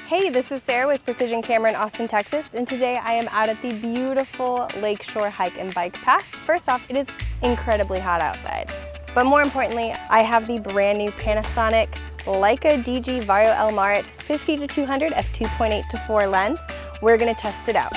Hey, this is Sarah with Precision Camera in Austin, Texas, and today I am out at the beautiful Lakeshore Hike and Bike Path. First off, it is incredibly hot outside, but more importantly, I have the brand new Panasonic Leica DG Vario L Marit 50-200 f2.8-4 lens. We're gonna test it out.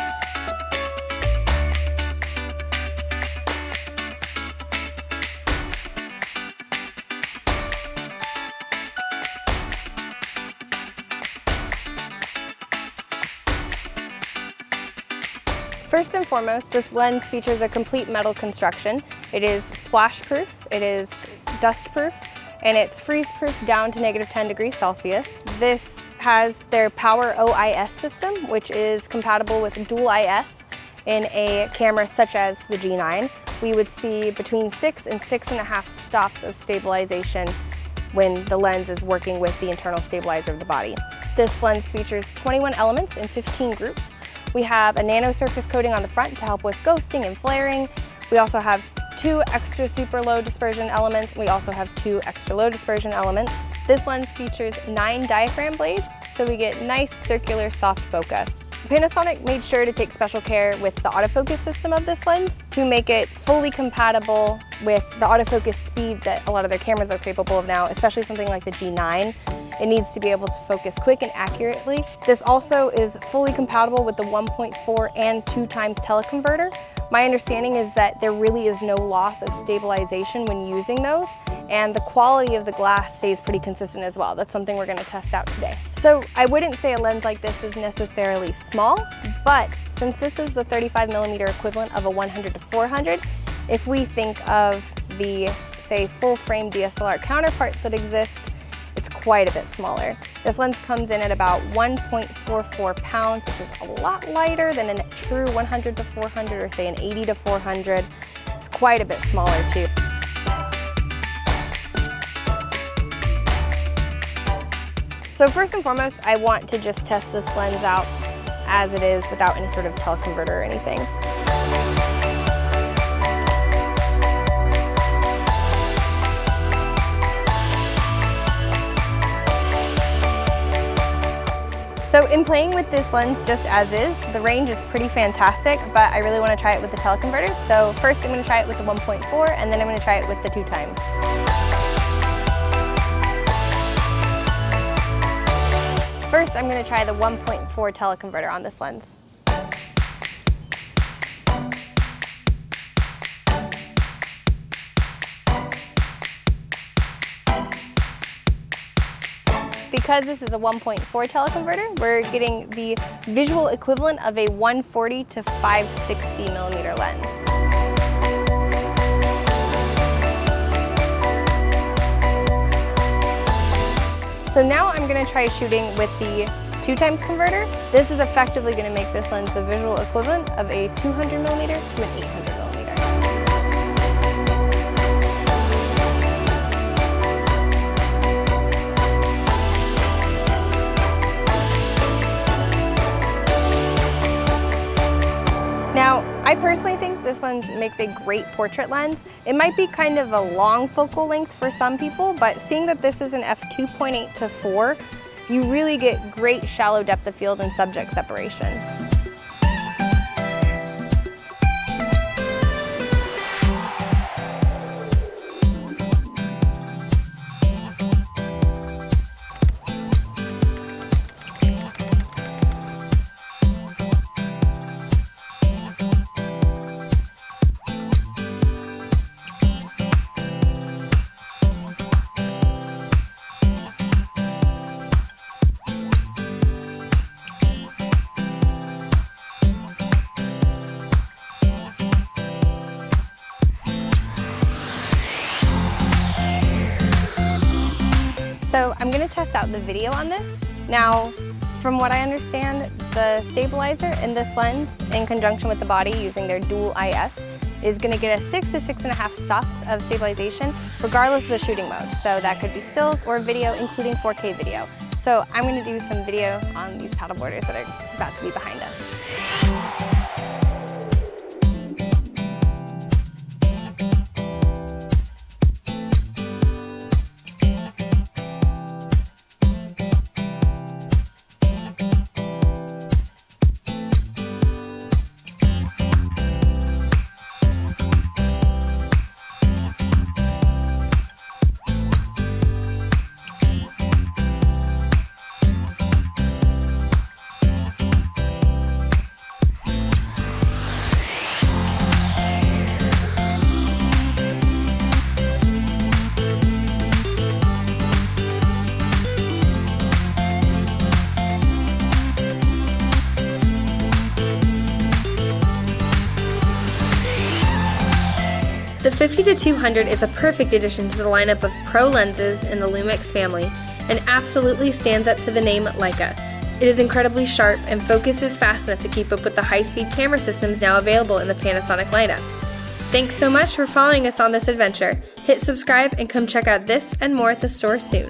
First and foremost, this lens features a complete metal construction. It is splash proof, it is dust proof, and it's freeze proof down to -10 degrees Celsius. This has their Power OIS system, which is compatible with dual IS in a camera such as the G9. We would see between 6 and 6.5 stops of stabilization when the lens is working with the internal stabilizer of the body. This lens features 21 elements in 15 groups. We have a nano surface coating on the front to help with ghosting and flaring. We also have 2 extra super low dispersion elements. We also have 2 extra low dispersion elements. This lens features 9 diaphragm blades, so we get nice circular soft bokeh. Panasonic made sure to take special care with the autofocus system of this lens to make it fully compatible with the autofocus speed that a lot of their cameras are capable of now, especially something like the G9. It needs to be able to focus quick and accurately. This also is fully compatible with the 1.4 and 2 times teleconverter. My understanding is that there really is no loss of stabilization when using those, and the quality of the glass stays pretty consistent as well. That's something we're gonna test out today. So I wouldn't say a lens like this is necessarily small, but since this is the 35mm equivalent of a 100-400, if we think of the, say, full frame DSLR counterparts that exist, it's quite a bit smaller. This lens comes in at about 1.44 pounds, which is a lot lighter than a true 100-400 or say an 80-400. It's quite a bit smaller too. So first and foremost, I want to just test this lens out as it is without any sort of teleconverter or anything. So in playing with this lens just as is, the range is pretty fantastic, but I really want to try it with the teleconverter. So first I'm going to try it with the 1.4 and then I'm going to try it with the 2 times. First I'm going to try the 1.4 teleconverter on this lens. Because this is a 1.4 teleconverter, we're getting the visual equivalent of a 140 to 560mm lens. So now I'm going to try shooting with the 2 times converter. This is effectively going to make this lens the visual equivalent of a 200mm to an 800mm. Now, I personally think this lens makes a great portrait lens. It might be kind of a long focal length for some people, but seeing that this is an f2.8 to 4, you really get great shallow depth of field and subject separation. So I'm going to test out the video on this. Now, from what I understand, the stabilizer in this lens, in conjunction with the body using their dual IS, is going to get us 6 to 6.5 stops of stabilization, regardless of the shooting mode. So that could be stills or video, including 4K video. So I'm going to do some video on these paddleboarders that are about to be behind us. 50-200 is a perfect addition to the lineup of pro lenses in the Lumix family and absolutely stands up to the name Leica. It is incredibly sharp and focuses fast enough to keep up with the high-speed camera systems now available in the Panasonic lineup. Thanks so much for following us on this adventure. Hit subscribe and come check out this and more at the store soon.